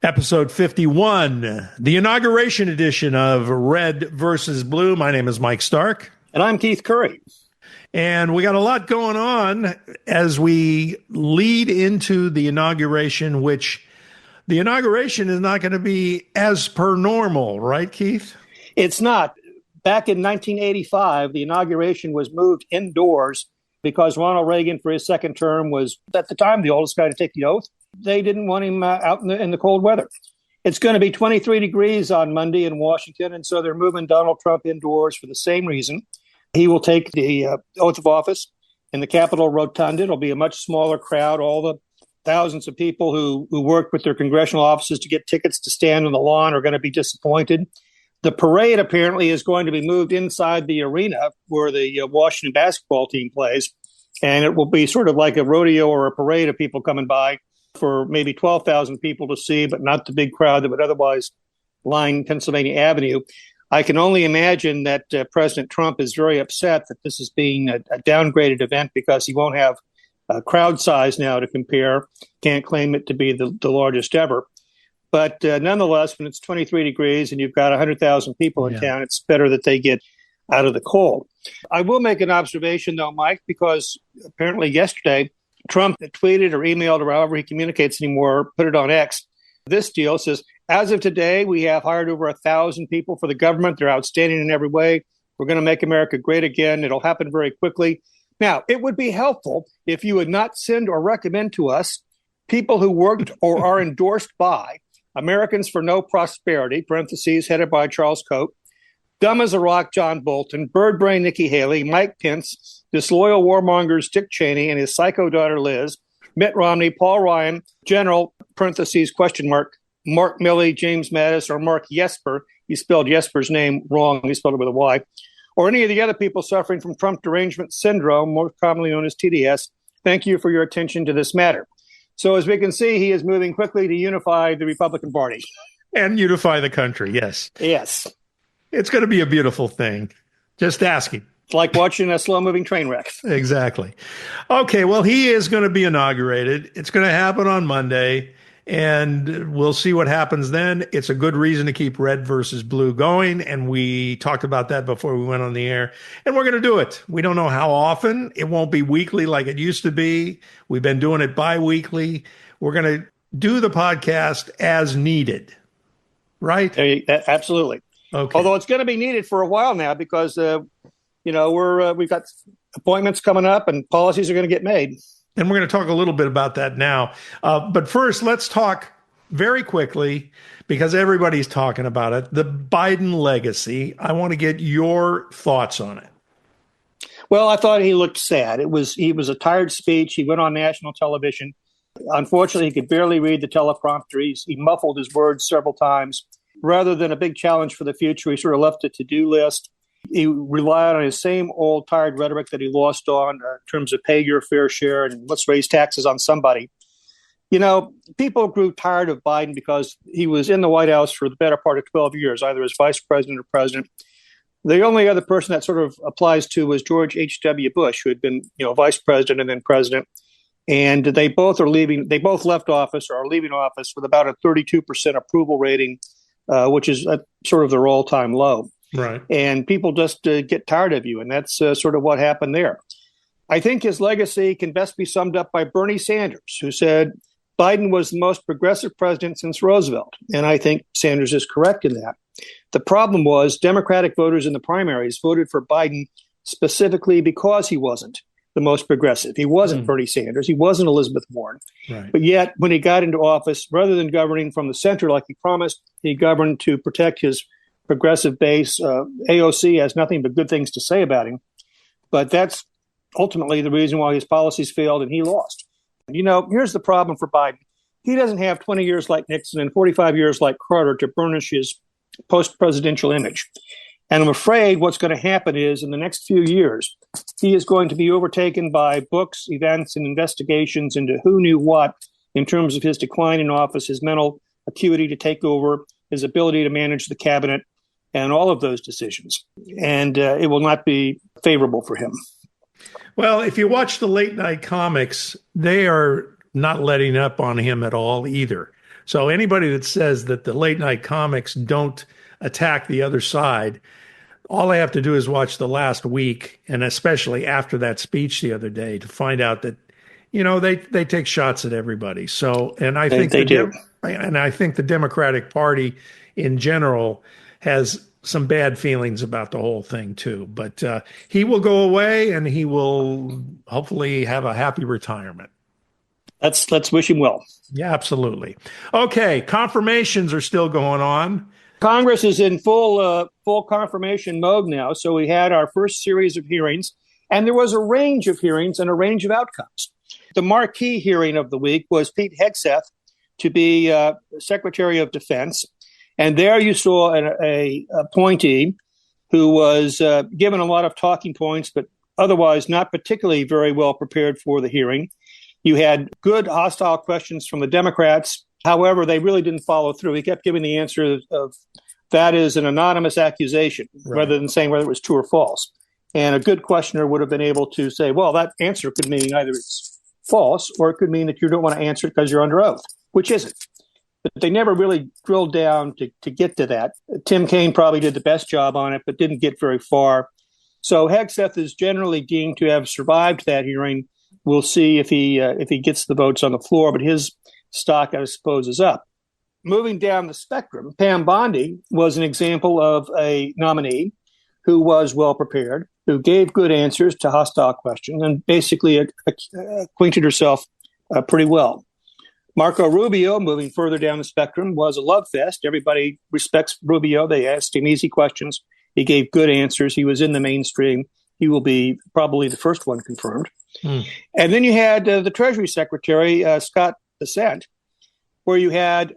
Episode 51, the inauguration edition of Red versus Blue. My name is Mike Stark. And I'm Keith Curry. And we got a lot going on as we lead into the inauguration, which the inauguration is not going to be as per normal, right, Keith? It's not. Back in 1985, the inauguration was moved indoors because Ronald Reagan, for his second term, was at the time the oldest guy to take the oath. They didn't want him out in the cold weather. It's going to be 23 degrees on Monday in Washington, and so they're moving Donald Trump indoors for the same reason. He will take the oath of office in the Capitol Rotunda. It'll be a much smaller crowd. All the thousands of people who worked with their congressional offices to get tickets to stand on the lawn are going to be disappointed. The parade apparently is going to be moved inside the arena where the Washington basketball team plays, and it will be sort of like a rodeo or a parade of people coming by for maybe 12,000 people to see, but not the big crowd that would otherwise line Pennsylvania Avenue. I can only imagine that President Trump is very upset that this is being a downgraded event because he won't have a crowd size now to compare. Can't claim it to be the largest ever. But nonetheless, when it's 23 degrees and you've got 100,000 people in town, it's better that they get out of the cold. I will make an observation, though, Mike, because apparently yesterday, Trump tweeted or emailed or however he communicates anymore, put it on X. This deal says, as of today, we have hired over 1,000 people for the government. They're outstanding in every way. We're going to make America great again. It'll happen very quickly. Now, it would be helpful if you would not send or recommend to us people who worked or are endorsed by Americans for No Prosperity, parentheses, headed by Charles Koch, Dumb as a Rock John Bolton, Bird Brain Nikki Haley, Mike Pence, disloyal warmongers Dick Cheney and his psycho daughter Liz, Mitt Romney, Paul Ryan, General, parentheses, question mark, Mark Milley, James Mattis, or Mark Jesper. He spelled Jesper's name wrong. He spelled it with a Y. Or any of the other people suffering from Trump derangement syndrome, more commonly known as TDS. Thank you for your attention to this matter. So as we can see, he is moving quickly to unify the Republican Party. And unify the country, yes. Yes. It's going to be a beautiful thing. Just asking. It's like watching a slow-moving train wreck. Exactly. Okay, well, he is going to be inaugurated. It's going to happen on Monday, and we'll see what happens then. It's a good reason to keep Red versus Blue going, and we talked about that before we went on the air, and we're going to do it. We don't know how often. It won't be weekly like it used to be. We've been doing it bi-weekly. We're going to do the podcast as needed, right? Absolutely. Okay. Although it's going to be needed for a while now because, we've got appointments coming up and policies are going to get made. And we're going to talk a little bit about that now. But first, let's talk very quickly, because everybody's talking about it, the Biden legacy. I want to get your thoughts on it. Well, I thought he looked sad. He was a tired speech. He went on national television. Unfortunately, he could barely read the teleprompter. He muffled his words several times. Rather than a big challenge for the future, he sort of left a to-do list. He relied on his same old tired rhetoric that he lost on in terms of pay your fair share and let's raise taxes on somebody. You know, people grew tired of Biden because he was in the White House for the better part of 12 years, either as vice president or president. The only other person that sort of applies to was George H.W. Bush, who had been, vice president and then president. And they both are leaving. They both left office or are leaving office with about a 32% approval rating, which is sort of their all-time low. Right. And people just get tired of you. And that's sort of what happened there. I think his legacy can best be summed up by Bernie Sanders, who said Biden was the most progressive president since Roosevelt. And I think Sanders is correct in that. The problem was Democratic voters in the primaries voted for Biden specifically because he wasn't the most progressive. He wasn't Bernie Sanders. He wasn't Elizabeth Warren. Right. But yet, when he got into office, rather than governing from the center like he promised, he governed to protect his progressive base. AOC has nothing but good things to say about him. But that's ultimately the reason why his policies failed and he lost. Here's the problem for Biden. He doesn't have 20 years like Nixon and 45 years like Carter to burnish his post-presidential image. And I'm afraid what's going to happen is in the next few years, he is going to be overtaken by books, events, and investigations into who knew what in terms of his decline in office, his mental acuity to take over, his ability to manage the cabinet, and all of those decisions. And it will not be favorable for him. Well, if you watch the late night comics, they are not letting up on him at all either. So anybody that says that the late night comics don't attack the other side, all I have to do is watch the last week, and especially after that speech the other day, to find out that, they take shots at everybody. So, and I think They do. I think the Democratic Party in general has some bad feelings about the whole thing too. But he will go away, and he will hopefully have a happy retirement. Let's wish him well. Yeah, absolutely. Okay, confirmations are still going on. Congress is in full confirmation mode now. So we had our first series of hearings, and there was a range of hearings and a range of outcomes. The marquee hearing of the week was Pete Hegseth to be Secretary of Defense. And there you saw a appointee who was given a lot of talking points, but otherwise not particularly very well prepared for the hearing. You had good hostile questions from the Democrats. However, they really didn't follow through. He kept giving the answer of that is an anonymous accusation, right, rather than saying whether it was true or false. And a good questioner would have been able to say, well, that answer could mean either it's false, or it could mean that you don't want to answer it because you're under oath, which isn't. But they never really drilled down to get to that. Tim Kaine probably did the best job on it, but didn't get very far. So Hegseth is generally deemed to have survived that hearing. We'll see if he gets the votes on the floor, but his stock, I suppose, is up. Moving down the spectrum, Pam Bondi was an example of a nominee who was well prepared, who gave good answers to hostile questions, and basically acquainted herself pretty well. Marco Rubio, moving further down the spectrum, was a love fest. Everybody respects Rubio. They asked him easy questions. He gave good answers. He was in the mainstream. He will be probably the first one confirmed. And then you had the Treasury Secretary, Scott Bessent, where you had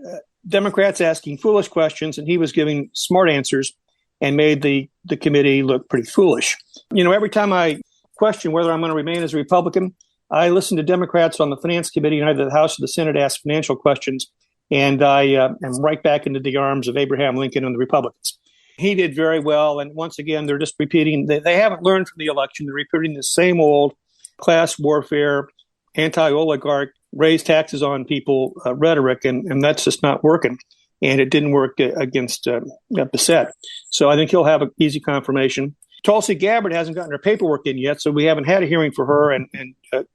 Democrats asking foolish questions, and he was giving smart answers and made the committee look pretty foolish. Every time I question whether I'm going to remain as a Republican, I listen to Democrats on the Finance Committee in either the House or the Senate ask financial questions, and I am right back into the arms of Abraham Lincoln and the Republicans. He did very well, and once again, they're just repeating. They haven't learned from the election. They're repeating the same old class warfare, anti-oligarch, raise taxes on people rhetoric, and that's just not working. And it didn't work against Bissett. So I think he'll have an easy confirmation. Tulsi Gabbard hasn't gotten her paperwork in yet, so we haven't had a hearing for her, and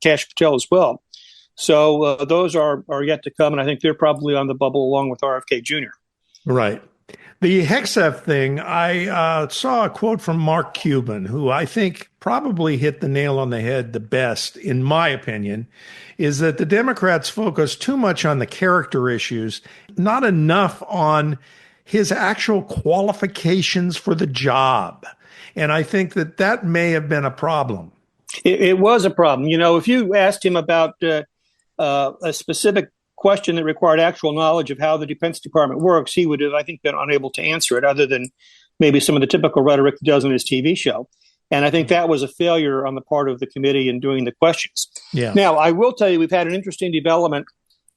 Kash Patel as well. So those are yet to come, and I think they're probably on the bubble along with RFK Jr. Right. The Hegseth thing, I saw a quote from Mark Cuban, who I think probably hit the nail on the head the best, in my opinion, is that the Democrats focus too much on the character issues, not enough on his actual qualifications for the job. And I think that may have been a problem. It was a problem. If you asked him about a specific question that required actual knowledge of how the Defense Department works, he would have, I think, been unable to answer it, other than maybe some of the typical rhetoric he does on his TV show. And I think that was a failure on the part of the committee in doing the questions. Yeah. Now, I will tell you, we've had an interesting development,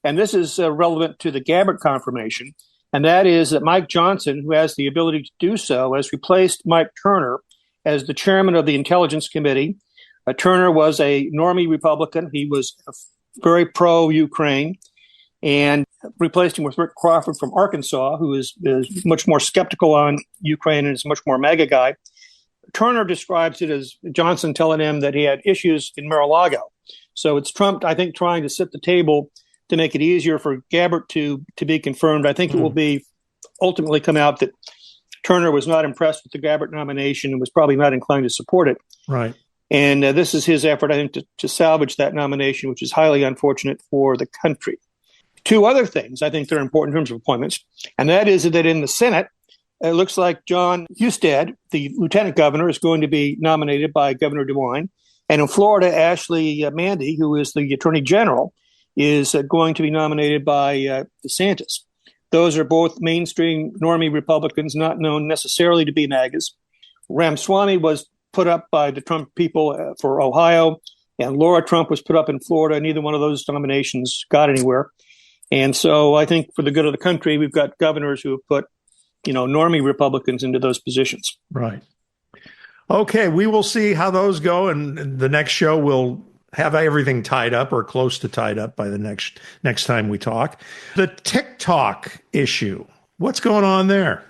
and this is relevant to the Gabbard confirmation, and that is that Mike Johnson, who has the ability to do so, has replaced Mike Turner as the chairman of the Intelligence Committee. Turner was a normie Republican. He was very pro-Ukraine, and replaced him with Rick Crawford from Arkansas, who is much more skeptical on Ukraine and is much more MAGA guy. Turner describes it as Johnson telling him that he had issues in Mar-a-Lago. So it's Trump, I think, trying to sit the table to make it easier for Gabbard to be confirmed. I think it will be ultimately come out that Turner was not impressed with the Gabbard nomination and was probably not inclined to support it. Right. And this is his effort, I think, to salvage that nomination, which is highly unfortunate for the country. Two other things I think that are important in terms of appointments, and that is that in the Senate, it looks like John Husted, the lieutenant governor, is going to be nominated by Governor DeWine. And in Florida, Ashley Mandy, who is the attorney general, is going to be nominated by DeSantis. Those are both mainstream normie Republicans, not known necessarily to be MAGAs. Ramaswamy was put up by the Trump people for Ohio, and Laura Trump was put up in Florida. Neither one of those nominations got anywhere. And so I think for the good of the country, we've got governors who have put, normie Republicans into those positions. Right. Okay, we will see how those go, and the next show we'll have everything tied up or close to tied up by the next time we talk. The TikTok issue. What's going on there?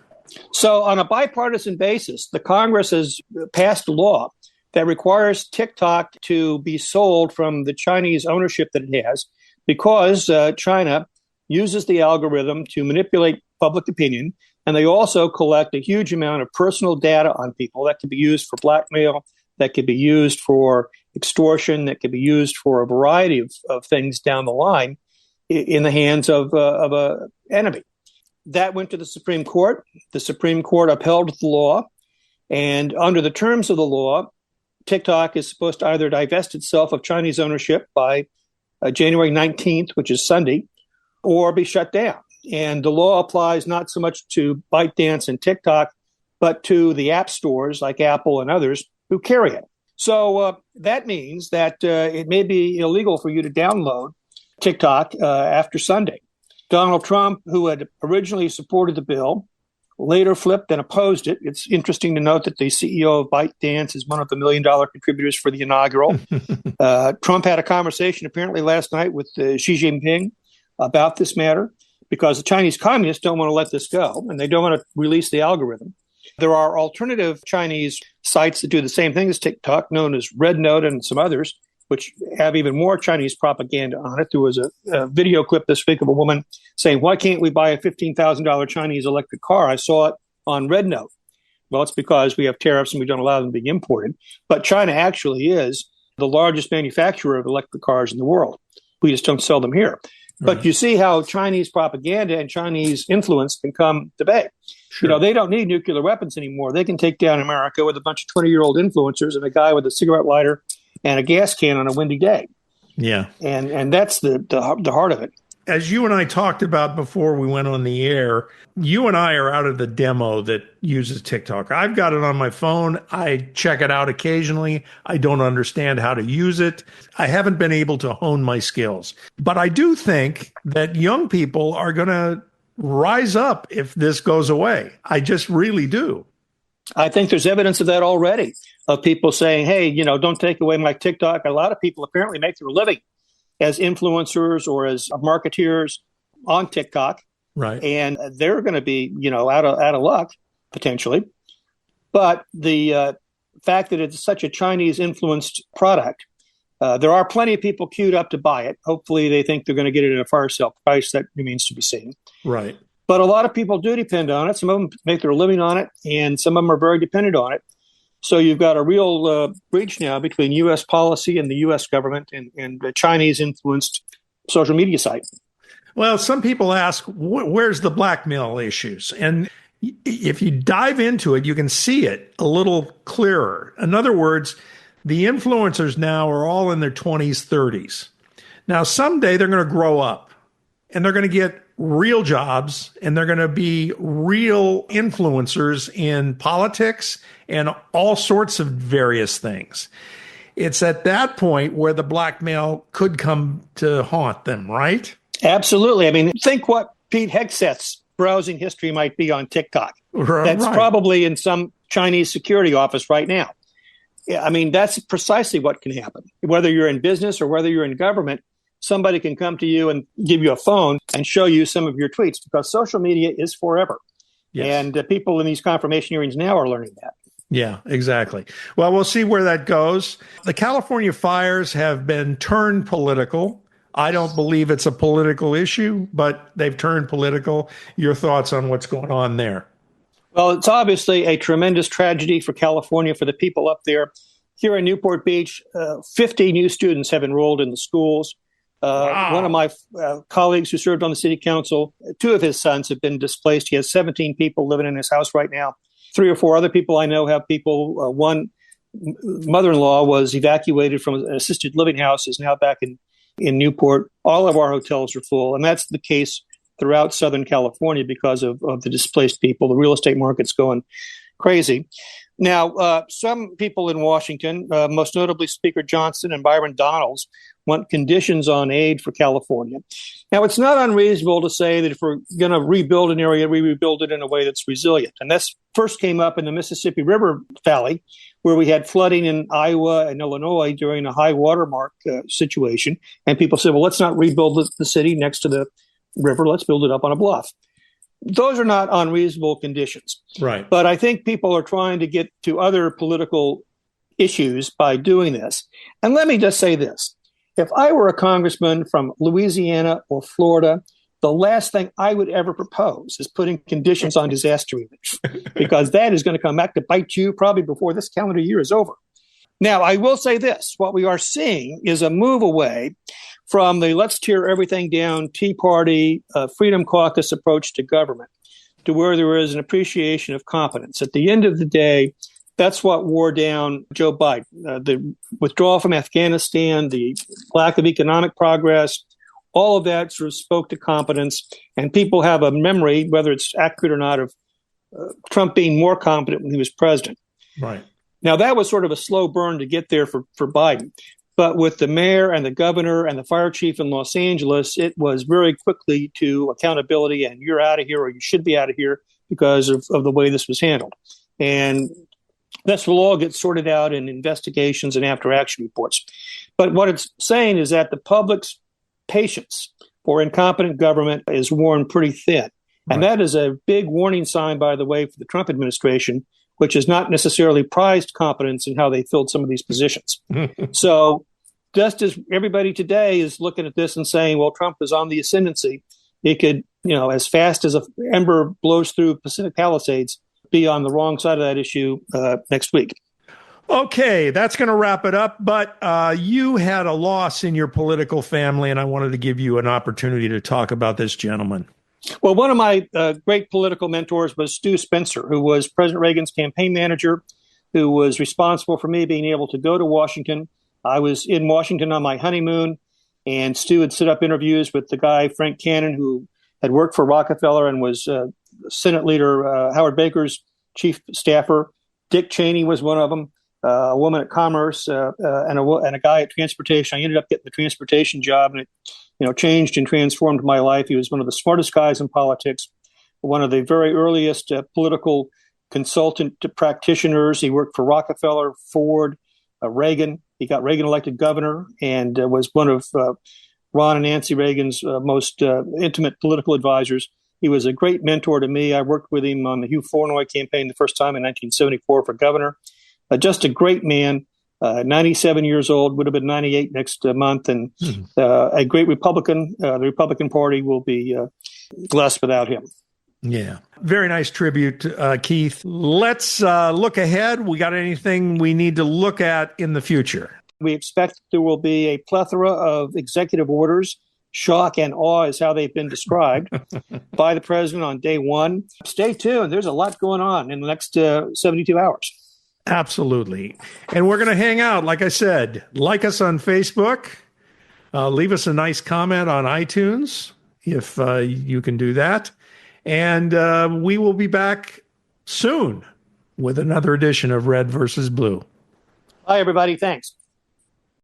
So on a bipartisan basis, the Congress has passed a law that requires TikTok to be sold from the Chinese ownership that it has because China uses the algorithm to manipulate public opinion. And they also collect a huge amount of personal data on people that can be used for blackmail, that can be used for extortion, that can be used for a variety of things down the line in the hands of an enemy. That went to the Supreme Court. The Supreme Court upheld the law. And under the terms of the law, TikTok is supposed to either divest itself of Chinese ownership by January 19th, which is Sunday, or be shut down. And the law applies not so much to ByteDance and TikTok, but to the app stores like Apple and others who carry it. So that means that it may be illegal for you to download TikTok after Sunday. Donald Trump, who had originally supported the bill, later flipped and opposed it. It's interesting to note that the CEO of ByteDance is one of the $1 million contributors for the inaugural. Trump had a conversation apparently last night with Xi Jinping about this matter because the Chinese communists don't want to let this go and they don't want to release the algorithm. There are alternative Chinese sites that do the same thing as TikTok, known as Red Note and some others, which have even more Chinese propaganda on it. There was a video clip this week of a woman saying, why can't we buy a $15,000 Chinese electric car? I saw it on Red Note. Well, it's because we have tariffs and we don't allow them to be imported. But China actually is the largest manufacturer of electric cars in the world. We just don't sell them here. But you see how Chinese propaganda and Chinese influence can come to bay. Sure. You know, they don't need nuclear weapons anymore. They can take down America with a bunch of 20-year-old influencers and a guy with a cigarette lighter and a gas can on a windy day. Yeah. And that's the heart of it. As you and I talked about before we went on the air, you and I are out of the demo that uses TikTok. I've got it on my phone. I check it out occasionally. I don't understand how to use it. I haven't been able to hone my skills. But I do think that young people are going to rise up if this goes away. I just really do. I think there's evidence of that already, of people saying, hey, you know, don't take away my TikTok. A lot of people apparently make their living as influencers or as marketeers on TikTok. Right. And they're going to be, you know, out of luck, potentially. But the fact that it's such a Chinese influenced product, there are plenty of people queued up to buy it. Hopefully they think they're going to get it at a fire sale price. That remains to be seen. Right. But a lot of people do depend on it. Some of them make their living on it, and some of them are very dependent on it. So you've got a real breach now between U.S. policy and the U.S. government and the Chinese-influenced social media site. Well, some people ask, where's the blackmail issues? And if you dive into it, you can see it a little clearer. In other words, the influencers now are all in their 20s, 30s. Now, someday they're going to grow up and they're going to get real jobs and they're going to be real influencers in politics and all sorts of various things. It's at that point where the blackmail could come to haunt them, right? Absolutely. I mean, think what Pete Hegseth's browsing history might be on TikTok. That's right. Probably in some Chinese security office right now. I mean, that's precisely what can happen. Whether you're in business or whether you're in government, somebody can come to you and give you a phone and show you some of your tweets because social media is forever. Yes. And people in these confirmation hearings now are learning that. Yeah, exactly. Well, we'll see where that goes. The California fires have been turned political. I don't believe it's a political issue, but they've turned political. Your thoughts on what's going on there? Well, it's obviously a tremendous tragedy for California, for the people up there. Here in Newport Beach, 50 new students have enrolled in the schools. Wow. One of my colleagues who served on the city council, 2 of his sons have been displaced. He has 17 people living in his house right now. 3 or 4 other people I know have people. One mother-in-law was evacuated from an assisted living house, is now back in Newport. All of our hotels are full, and that's the case throughout Southern California because of the displaced people. The real estate market's going crazy. Now, some people in Washington, most notably Speaker Johnson and Byron Donalds, want conditions on aid for California. Now, it's not unreasonable to say that if we're going to rebuild an area, we rebuild it in a way that's resilient. And this first came up in the Mississippi River Valley, where we had flooding in Iowa and Illinois during a high watermark situation. And people said, well, let's not rebuild the city next to the river. Let's build it up on a bluff. Those are not unreasonable conditions. Right. But I think people are trying to get to other political issues by doing this. And let me just say this. If I were a congressman from Louisiana or Florida, the last thing I would ever propose is putting conditions on disaster relief, because that is going to come back to bite you probably before this calendar year is over. Now, I will say this. What we are seeing is a move away from the let's tear everything down, Tea Party, Freedom Caucus approach to government, to where there is an appreciation of competence. At the end of the day, that's what wore down Joe Biden. The withdrawal from Afghanistan, the lack of economic progress, all of that sort of spoke to competence. And people have a memory, whether it's accurate or not, of Trump being more competent when he was president. Right. Now, that was sort of a slow burn to get there for Biden. But with the mayor and the governor and the fire chief in Los Angeles, it was very quickly to accountability, and you're out of here, or you should be out of here because of the way this was handled. And this will all get sorted out in investigations and after action reports. But what it's saying is that the public's patience for incompetent government is worn pretty thin. And that is a big warning sign, by the way, for the Trump administration, which has not necessarily prized competence in how they filled some of these positions. So just as everybody today is looking at this and saying, well, Trump is on the ascendancy, he could, as fast as an ember blows through Pacific Palisades, be on the wrong side of that issue next week. Okay, that's going to wrap it up. But you had a loss in your political family, and I wanted to give you an opportunity to talk about this gentleman. Well, one of my great political mentors was Stu Spencer, who was President Reagan's campaign manager, who was responsible for me being able to go to Washington. I was in Washington on my honeymoon, and Stu had set up interviews with the guy, Frank Cannon, who had worked for Rockefeller and was Senate Leader Howard Baker's chief staffer. Dick Cheney was one of them, a woman at Commerce, and a guy at Transportation. I ended up getting the transportation job, and it changed and transformed my life. He was one of the smartest guys in politics, one of the very earliest political consultant practitioners. He worked for Rockefeller, Ford, Reagan. He got Reagan elected governor and was one of Ron and Nancy Reagan's most intimate political advisors. He was a great mentor to me. I worked with him on the Hugh Flournoy campaign the first time in 1974 for governor. Just a great man. 97 years old, would have been 98 next month, and a great Republican. The Republican Party will be blessed without him. Yeah. Very nice tribute, Keith. Let's look ahead. We got anything we need to look at in the future? We expect there will be a plethora of executive orders. Shock and awe is how they've been described by the president on day one. Stay tuned. There's a lot going on in the next 72 hours. Absolutely. And we're going to hang out. Like I said, like us on Facebook. Leave us a nice comment on iTunes if you can do that. And we will be back soon with another edition of Red versus Blue. Bye, everybody. Thanks.